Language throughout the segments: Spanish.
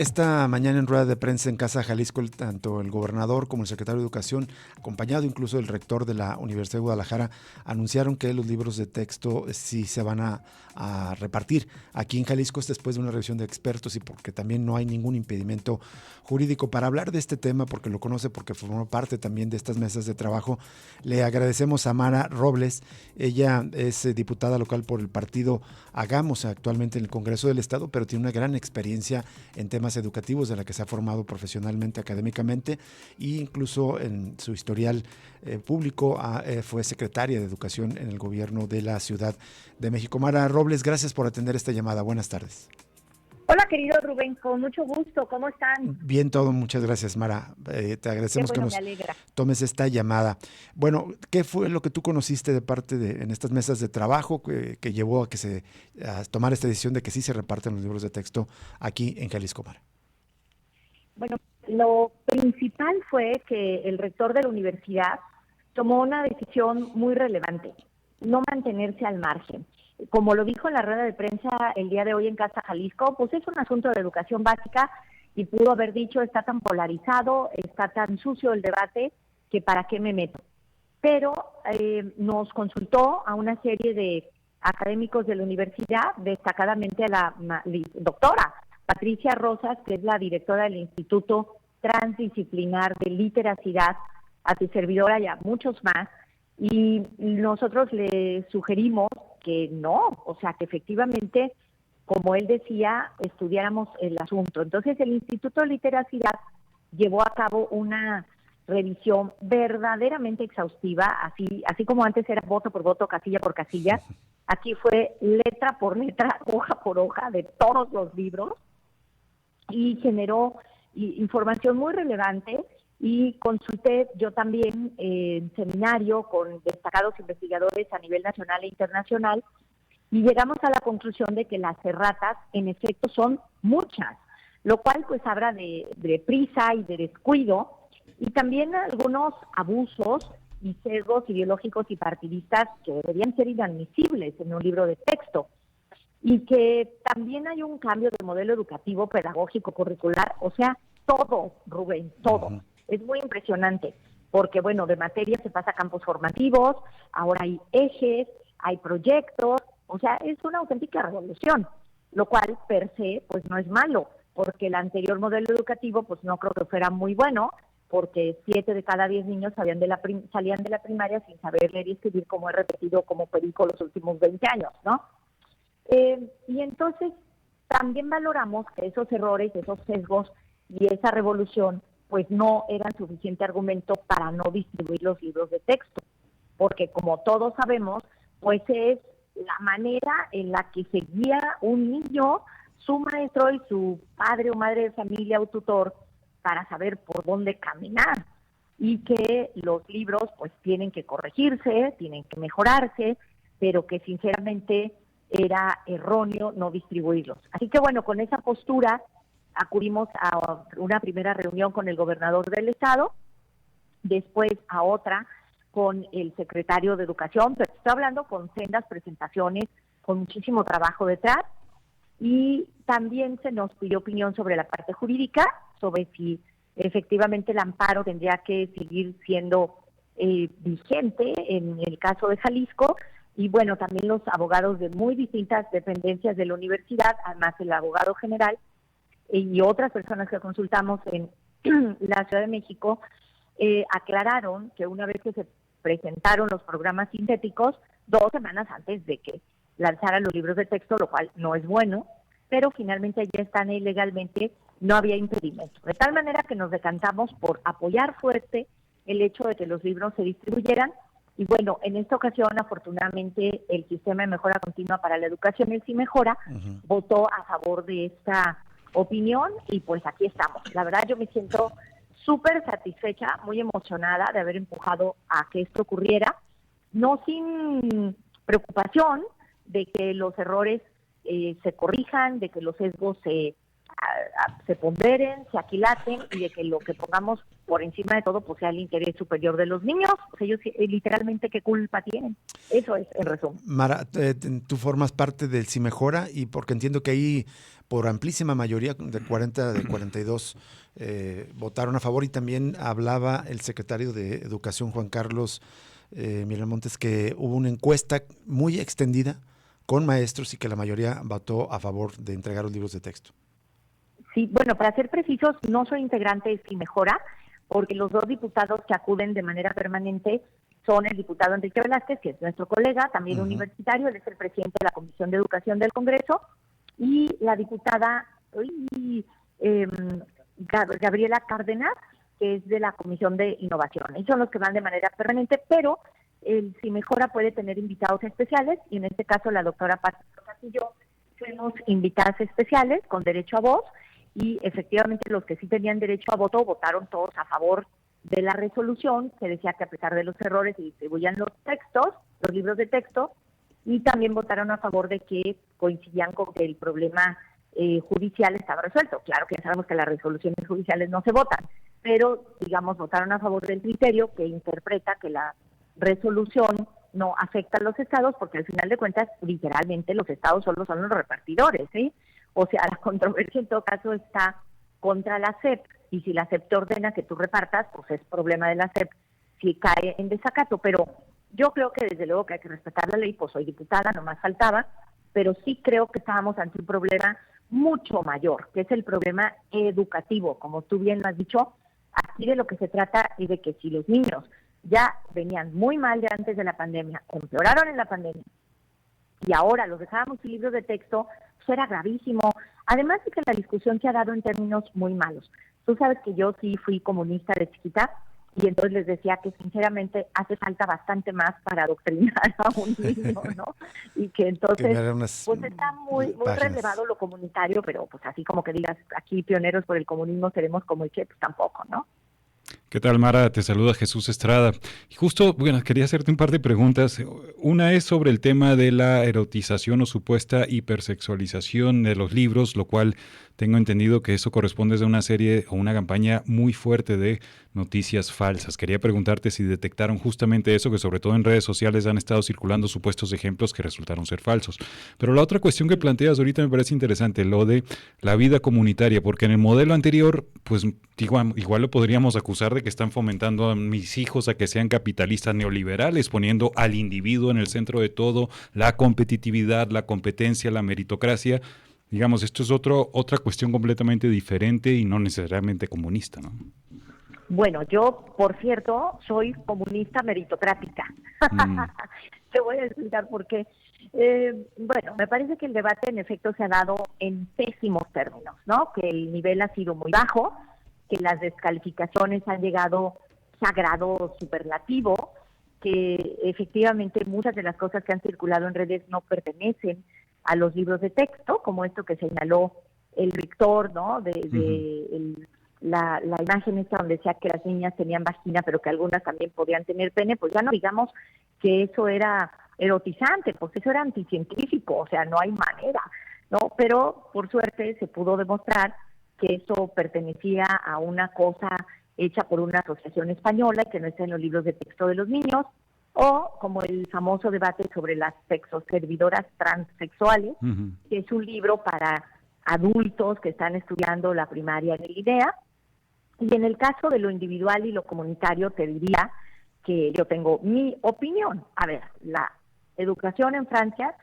Esta mañana en rueda de prensa en Casa Jalisco, tanto el gobernador como el secretario de Educación, acompañado incluso del rector de la Universidad de Guadalajara, anunciaron que los libros de texto sí se van a repartir aquí en Jalisco después de una revisión de expertos y porque también no hay ningún impedimento jurídico. Para hablar de este tema, porque lo conoce, porque formó parte también de estas mesas de trabajo, le agradecemos a Mara Robles. Ella es diputada local por el partido Hagamos actualmente en el Congreso del Estado, pero tiene una gran experiencia en temas educativos de la que se ha formado profesionalmente, académicamente, e incluso en su historial público fue secretaria de Educación en el gobierno de la Ciudad de México. Mara Robles, gracias por atender esta llamada. Buenas tardes. Hola, querido Rubén, con mucho gusto. ¿Cómo están? Bien todo, muchas gracias, Mara. Te Qué agradecemos que bueno, me nos alegra. tomes esta llamada. Bueno, ¿qué fue lo que tú conociste de parte en estas mesas de trabajo que llevó a tomar esta decisión de que sí se reparten los libros de texto aquí en Jalisco, Mara? Bueno, lo principal fue que el rector de la universidad tomó una decisión muy relevante, no mantenerse al margen. Como lo dijo en la rueda de prensa el día de hoy en Casa Jalisco, pues es un asunto de educación básica y pudo haber dicho, está tan polarizado, está tan sucio el debate, que para qué me meto. Pero nos consultó a una serie de académicos de la universidad, destacadamente a la doctora Patricia Rosas, que es la directora del Instituto Transdisciplinar de Literacidad, a tu servidora y a muchos más, y nosotros le sugerimos que no, o sea, que efectivamente, como él decía, estudiáramos el asunto. Entonces, el Instituto de Literacidad llevó a cabo una revisión verdaderamente exhaustiva, así como antes era voto por voto, casilla por casilla. Aquí fue letra por letra, hoja por hoja de todos los libros, y generó información muy relevante. Y consulté yo también en seminario con destacados investigadores a nivel nacional e internacional, y llegamos a la conclusión de que las erratas en efecto son muchas, lo cual pues habla de prisa y de descuido, y también algunos abusos y sesgos ideológicos y partidistas que deberían ser inadmisibles en un libro de texto. Y que también hay un cambio de modelo educativo, pedagógico, curricular, o sea, todo, Rubén, todo. Uh-huh. Es muy impresionante, porque bueno, de materia se pasa a campos formativos, ahora hay ejes, hay proyectos, o sea, es una auténtica revolución, lo cual per se, pues no es malo, porque el anterior modelo educativo, pues no creo que fuera muy bueno, porque 7 de cada 10 niños salían de la primaria sin saber leer y escribir, como he repetido como perico los últimos 20 años, ¿no? Y entonces también valoramos que esos errores, esos sesgos y esa revolución pues no eran suficiente argumento para no distribuir los libros de texto, porque como todos sabemos, pues es la manera en la que se guía un niño, su maestro y su padre o madre de familia o tutor para saber por dónde caminar, y que los libros pues tienen que corregirse, tienen que mejorarse, pero que sinceramente era erróneo no distribuirlos. Así que bueno, con esa postura acudimos a una primera reunión con el gobernador del estado, después a otra con el secretario de Educación, pero estoy hablando con sendas presentaciones, con muchísimo trabajo detrás, y también se nos pidió opinión sobre la parte jurídica, sobre si efectivamente el amparo tendría que seguir siendo vigente en el caso de Jalisco. Y bueno, también los abogados de muy distintas dependencias de la universidad, además el abogado general y otras personas que consultamos en la Ciudad de México, aclararon que una vez que se presentaron los programas sintéticos, 2 semanas antes de que lanzaran los libros de texto, lo cual no es bueno, pero finalmente ya están ahí legalmente, no había impedimento. De tal manera que nos decantamos por apoyar fuerte el hecho de que los libros se distribuyeran. Y bueno, en esta ocasión, afortunadamente, el Sistema de Mejora Continua para la Educación, el CIMejora, votó a favor de esta opinión, y pues aquí estamos. La verdad, yo me siento súper satisfecha, muy emocionada de haber empujado a que esto ocurriera, no sin preocupación de que los errores se corrijan, de que los sesgos se se ponderen, se aquilaten y de que lo que pongamos por encima de todo pues sea el interés superior de los niños. Pues ellos literalmente qué culpa tienen. Eso es en resumen. Mara, tú formas parte del Si Mejora y porque entiendo que ahí por amplísima mayoría de 40 de 42 votaron a favor y también hablaba el secretario de Educación Juan Carlos Miramontes que hubo una encuesta muy extendida con maestros y que la mayoría votó a favor de entregar los libros de texto. Sí, bueno, para ser precisos, no soy integrante de Si Mejora, porque los dos diputados que acuden de manera permanente son el diputado Enrique Velázquez, que es nuestro colega, también universitario, él es el presidente de la Comisión de Educación del Congreso, y la diputada Gabriela Cárdenas, que es de la Comisión de Innovación. Ellos son los que van de manera permanente, pero el Si Mejora puede tener invitados especiales, y en este caso la doctora Patti y yo fuimos invitadas especiales con derecho a voz, y efectivamente los que sí tenían derecho a voto votaron todos a favor de la resolución, que decía que a pesar de los errores se distribuyan los textos, los libros de texto, y también votaron a favor de que coincidían con que el problema judicial estaba resuelto. Claro que ya sabemos que las resoluciones judiciales no se votan, pero digamos votaron a favor del criterio que interpreta que la resolución no afecta a los estados, porque al final de cuentas literalmente los estados solo son los repartidores, ¿sí? O sea, la controversia en todo caso está contra la SEP, y si la SEP te ordena que tú repartas, pues es problema de la SEP si cae en desacato. Pero yo creo que desde luego que hay que respetar la ley, pues soy diputada, no más faltaba, pero sí creo que estábamos ante un problema mucho mayor, que es el problema educativo. Como tú bien lo has dicho, aquí de lo que se trata es de que si los niños ya venían muy mal de antes de la pandemia, empeoraron en la pandemia, y ahora los dejábamos sin libros de texto, eso era gravísimo. Además de que la discusión se ha dado en términos muy malos. Tú sabes que yo sí fui comunista de chiquita, y entonces les decía que sinceramente hace falta bastante más para adoctrinar a un niño, ¿no? Y que entonces pues está muy relevado lo comunitario, pero pues así como que digas aquí pioneros por el comunismo seremos como el que, pues tampoco, ¿no? ¿Qué tal, Mara? Te saluda Jesús Estrada. Y justo, bueno, quería hacerte un par de preguntas. Una es sobre el tema de la erotización o supuesta hipersexualización de los libros, lo cual tengo entendido que eso corresponde a una serie o una campaña muy fuerte de noticias falsas. Quería preguntarte si detectaron justamente eso, que sobre todo en redes sociales han estado circulando supuestos ejemplos que resultaron ser falsos. Pero la otra cuestión que planteas ahorita me parece interesante, lo de la vida comunitaria, porque en el modelo anterior, pues igual lo podríamos acusar de que están fomentando a mis hijos a que sean capitalistas neoliberales, poniendo al individuo en el centro de todo, la competitividad, la competencia, la meritocracia. Digamos, esto es otra cuestión completamente diferente y no necesariamente comunista, ¿no? Bueno, yo, por cierto, soy comunista meritocrática. Te voy a explicar por qué. Bueno, me parece que el debate en efecto se ha dado en pésimos términos, ¿no? Que el nivel ha sido muy bajo, que las descalificaciones han llegado a grado superlativo, que efectivamente muchas de las cosas que han circulado en redes no pertenecen a los libros de texto, como esto que señaló el rector, ¿no? La imagen esta donde decía que las niñas tenían vagina, pero que algunas también podían tener pene, pues ya no digamos que eso era erotizante, pues eso era anticientífico, o sea, no hay manera, ¿no? Pero por suerte se pudo demostrar que eso pertenecía a una cosa hecha por una asociación española y que no está en los libros de texto de los niños, o como el famoso debate sobre las sexoservidoras transexuales, que es un libro para adultos que están estudiando la primaria en el IDEA. Y en el caso de lo individual y lo comunitario, te diría que yo tengo mi opinión. A ver, la educación en Francia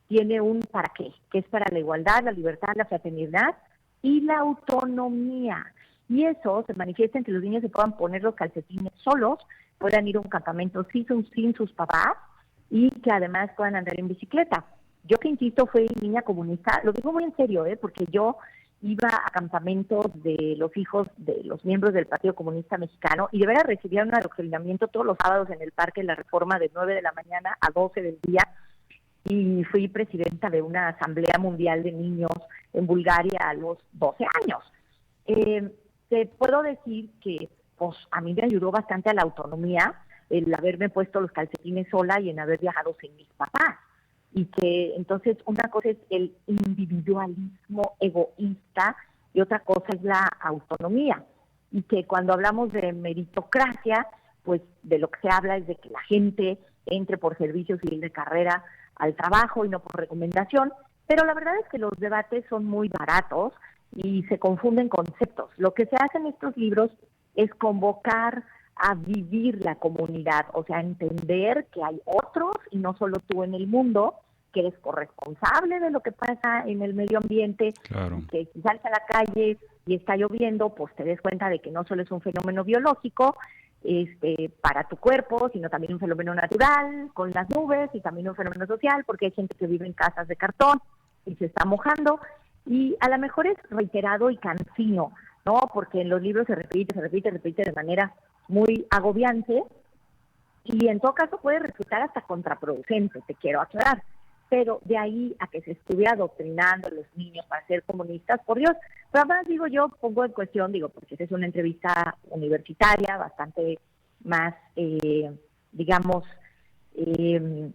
tiene un para qué, que es para la igualdad, la libertad, la fraternidad y la autonomía. Y eso se manifiesta en que los niños se puedan poner los calcetines solos, puedan ir a un campamento sin sus papás y que además puedan andar en bicicleta. Yo que insisto, fui niña comunista, lo digo muy en serio, porque yo iba a campamentos de los hijos de los miembros del Partido Comunista Mexicano y de veras recibía un adoctrinamiento todos los sábados en el Parque de la Reforma de 9 de la mañana a 12 del día, y fui presidenta de una asamblea mundial de niños en Bulgaria a los 12 años. Te puedo decir que pues a mí me ayudó bastante a la autonomía el haberme puesto los calcetines sola y en haber viajado sin mis papás. Y que entonces una cosa es el individualismo egoísta y otra cosa es la autonomía. Y que cuando hablamos de meritocracia, pues de lo que se habla es de que la gente entre por servicio civil de carrera al trabajo y no por recomendación, pero la verdad es que los debates son muy baratos y se confunden conceptos. Lo que se hace en estos libros es convocar a vivir la comunidad, o sea, entender que hay otros y no solo tú en el mundo, que eres corresponsable de lo que pasa en el medio ambiente, Claro. que si sales a la calle y está lloviendo, pues te des cuenta de que no solo es un fenómeno biológico para tu cuerpo, sino también un fenómeno natural, con las nubes, y también un fenómeno social, porque hay gente que vive en casas de cartón y se está mojando, y a lo mejor es reiterado y cansino, ¿no? Porque en los libros se repite de manera muy agobiante, y en todo caso puede resultar hasta contraproducente, te quiero aclarar. Pero de ahí a que se estuviera adoctrinando a los niños para ser comunistas, por Dios. Pero además digo, yo pongo en cuestión, porque esa es una entrevista universitaria, bastante más,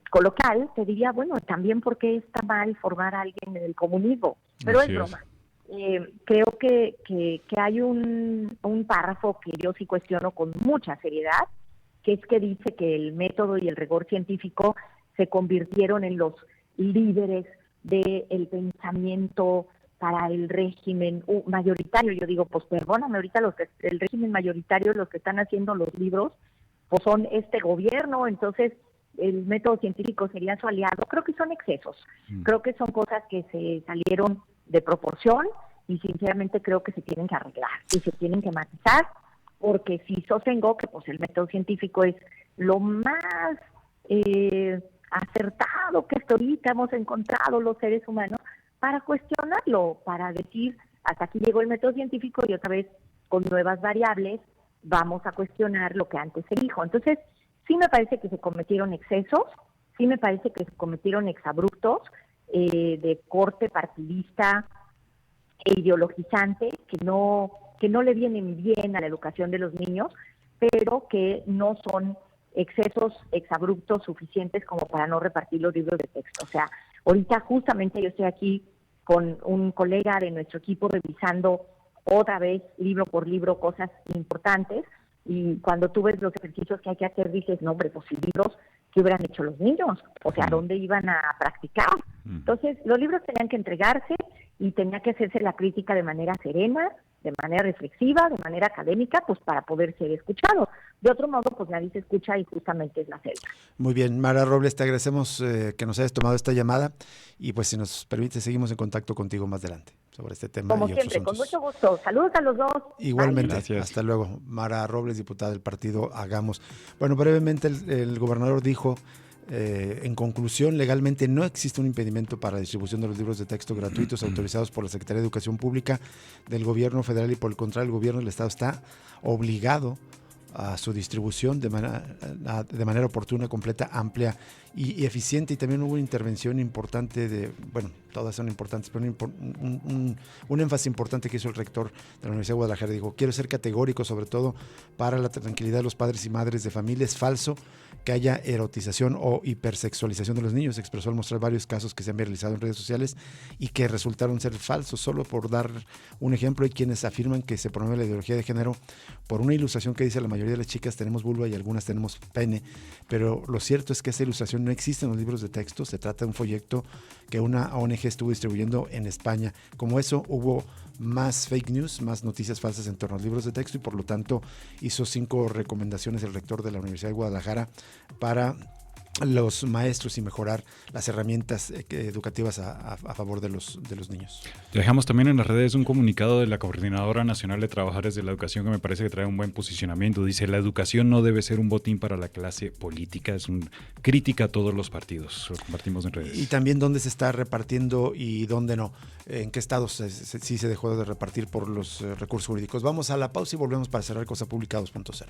coloquial, te diría, bueno, también porque está mal formar a alguien en el comunismo, pero es broma. Creo que hay un párrafo que yo sí cuestiono con mucha seriedad, que es que dice que el método y el rigor científico se convirtieron en los líderes del pensamiento para el régimen mayoritario. Yo digo, pues perdóname, ahorita el régimen mayoritario, los que están haciendo los libros, pues son este gobierno, entonces el método científico sería su aliado. Creo que son excesos, creo que son cosas que se salieron de proporción y sinceramente creo que se tienen que arreglar y se tienen que matizar, porque si sostengo que pues el método científico es lo más acertado que hasta ahorita hemos encontrado los seres humanos para cuestionarlo, para decir hasta aquí llegó el método científico y otra vez con nuevas variables vamos a cuestionar lo que antes se dijo. Entonces sí me parece que se cometieron excesos, sí me parece que se cometieron exabruptos de corte partidista e ideologizante que no le vienen bien a la educación de los niños, pero que no son excesos exabruptos suficientes como para no repartir los libros de texto. O sea, ahorita justamente yo estoy aquí con un colega de nuestro equipo revisando otra vez, libro por libro, cosas importantes, y cuando tú ves los ejercicios que hay que hacer, dices, no, hombre, pues si libros, ¿qué hubieran hecho los niños? O sea, ¿dónde iban a practicar? Entonces, los libros tenían que entregarse y tenía que hacerse la crítica de manera serena, de manera reflexiva, de manera académica, pues para poder ser escuchado. De otro modo, pues nadie se escucha y justamente es la selva. Muy bien, Mara Robles, te agradecemos que nos hayas tomado esta llamada y pues si nos permite seguimos en contacto contigo más adelante sobre este tema. Como siempre, con mucho gusto. Saludos a los dos. Igualmente, gracias. Hasta luego. Mara Robles, diputada del partido Hagamos. Bueno, brevemente el gobernador dijo, en conclusión, legalmente no existe un impedimento para la distribución de los libros de texto gratuitos autorizados por la Secretaría de Educación Pública del Gobierno Federal y por el contrario, el Gobierno del Estado está obligado a su distribución de manera oportuna, completa, amplia y eficiente. Y también hubo una intervención importante todas son importantes, pero un énfasis importante que hizo el rector de la Universidad de Guadalajara. Dijo, quiero ser categórico, sobre todo para la tranquilidad de los padres y madres de familia. Es falso que haya erotización o hipersexualización de los niños. Expresó al mostrar varios casos que se han realizado en redes sociales y que resultaron ser falsos. Solo por dar un ejemplo, hay quienes afirman que se promueve la ideología de género por una ilustración que dice la mayoría de las chicas tenemos vulva y algunas tenemos pene, pero lo cierto es que esa ilustración no existe en los libros de texto. Se trata de un folleto que una ONG estuvo distribuyendo en España. Como eso, hubo más fake news, más noticias falsas en torno a los libros de texto y por lo tanto hizo 5 recomendaciones el rector de la Universidad de Guadalajara para los maestros y mejorar las herramientas educativas a favor de los niños. Dejamos también en las redes un comunicado de la Coordinadora Nacional de Trabajadores de la Educación que me parece que trae un buen posicionamiento. Dice, la educación no debe ser un botín para la clase política, es una crítica a todos los partidos. Lo compartimos en redes. Y también dónde se está repartiendo y dónde no, en qué estados sí se dejó de repartir por los recursos jurídicos. Vamos a la pausa y volvemos para cerrar Cosa Pública 2.0.